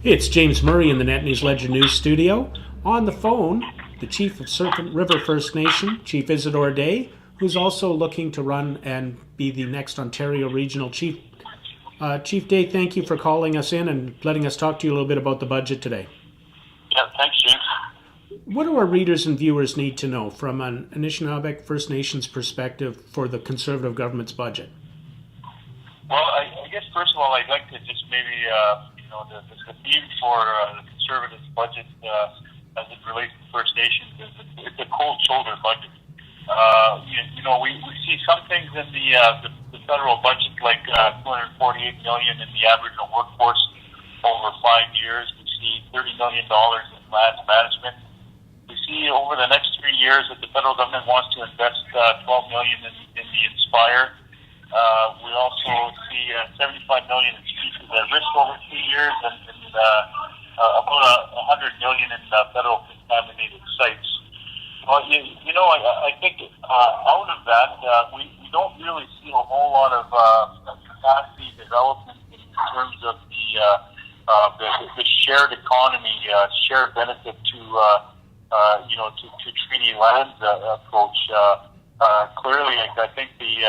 It's James Murray in the Net News Ledger News Studio. On the phone, the Chief of Serpent River First Nation, Chief Isadore Day, who's also looking to run and be the next Ontario Regional Chief. Chief Day, thank you for calling us in and letting us talk to you a little bit about the budget today. Yeah, thanks, James. What do our readers and viewers need to know from an Anishinaabe First Nations perspective for the Conservative government's budget? Well, I guess first of all, I'd like to just maybe, the theme for the Conservatives' budget as it relates to First Nations is it's a cold shoulder budget. We see some things in the federal budget, like $248 million in the Aboriginal workforce over 5 years. We see $30 million in land management. We see over the next 3 years that the federal government wants to invest $12 million in the Inspire. We also see $75 million in species at risk over 2 years, and about $100 million in federal contaminated sites. Well, I think out of that, we don't really see a whole lot of capacity development in terms of the shared economy, shared benefit to treaty lands approach. Clearly, I think the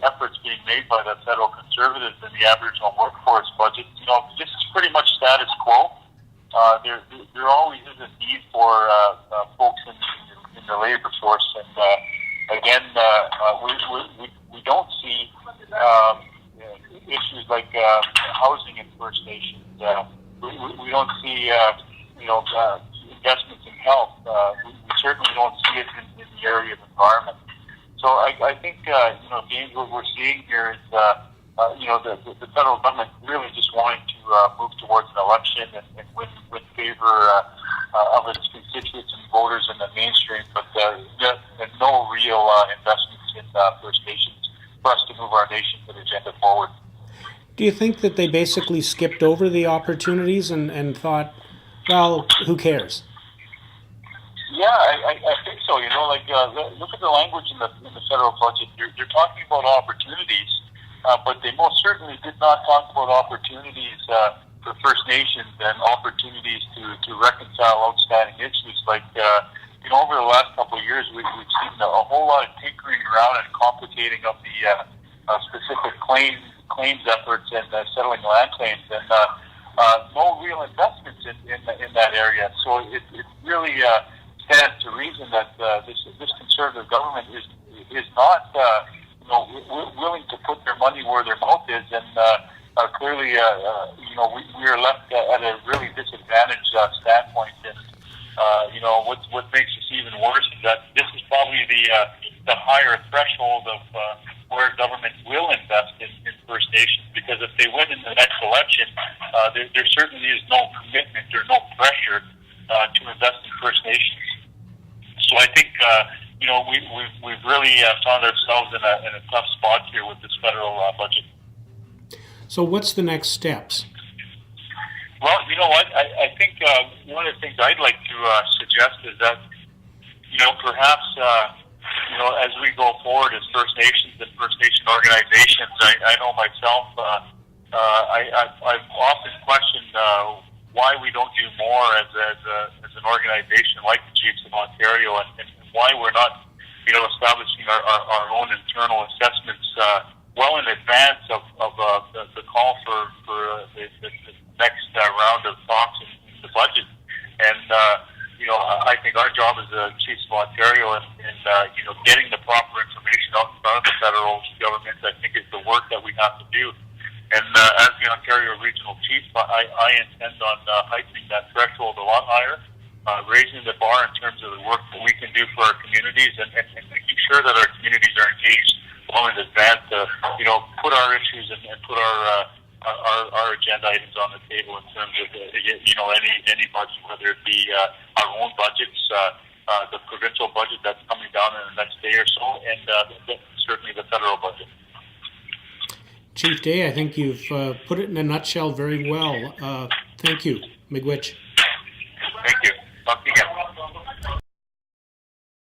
efforts being made by the federal Conservatives in the Aboriginal workforce budget, this is pretty much status quo. There always is a need for folks in the labor force, and again, we don't see issues like housing in First Nations. We don't see investments in health. We certainly don't see it in the area of environment. So I think James, what we're seeing here is the federal government really just wanting to move towards an election and win favor of its constituents and voters in the mainstream, but no real investments in First Nations for us to move our nation to the agenda forward. Do you think that they basically skipped over the opportunities and thought, well, who cares? Yeah, I think so. Look at the language in the federal budget. You're talking about opportunities, but they most certainly did not talk about opportunities for First Nations and opportunities to reconcile outstanding issues. Over the last couple of years, we've seen a whole lot of tinkering around and complicating of the specific claims efforts and settling land claims, and no real investments in that area. So it really stands to reason that this Conservative government is not willing to put their money where their mouth is, and clearly we are left at a really disadvantaged standpoint. And what makes this even worse is that this is probably the higher threshold of where government will invest in First Nations, because if they win in the next election, there certainly is no commitment or no pressure to invest in First Nations. So I think we've really found ourselves in a tough spot here with this federal budget. So what's the next steps? Well, you know what? I think one of the things I'd like to suggest is that perhaps as we go forward as First Nations and First Nation organizations, I know myself, I've often questioned why we don't do more as an organization like the Chiefs of Ontario, and why we're not establishing our own internal assessments well in advance of the call for the next round of talks in the budget. And I think our job as the Chiefs of Ontario and getting the proper information out in front of the federal government, I think, is the work that we have to do. And as the Ontario Regional Chief, I intend on heightening that threshold a lot higher, raising the bar in terms of the work that we can do for our communities, and making sure that our communities are engaged well in advance to put our issues and put our agenda items on the table in terms of any budget, whether it be our own budgets, the provincial budget that's coming down in the next day or so, and certainly the federal budget. Chief Day, I think you've put it in a nutshell very well. Thank you. Miigwech. Thank you. Talk to you again.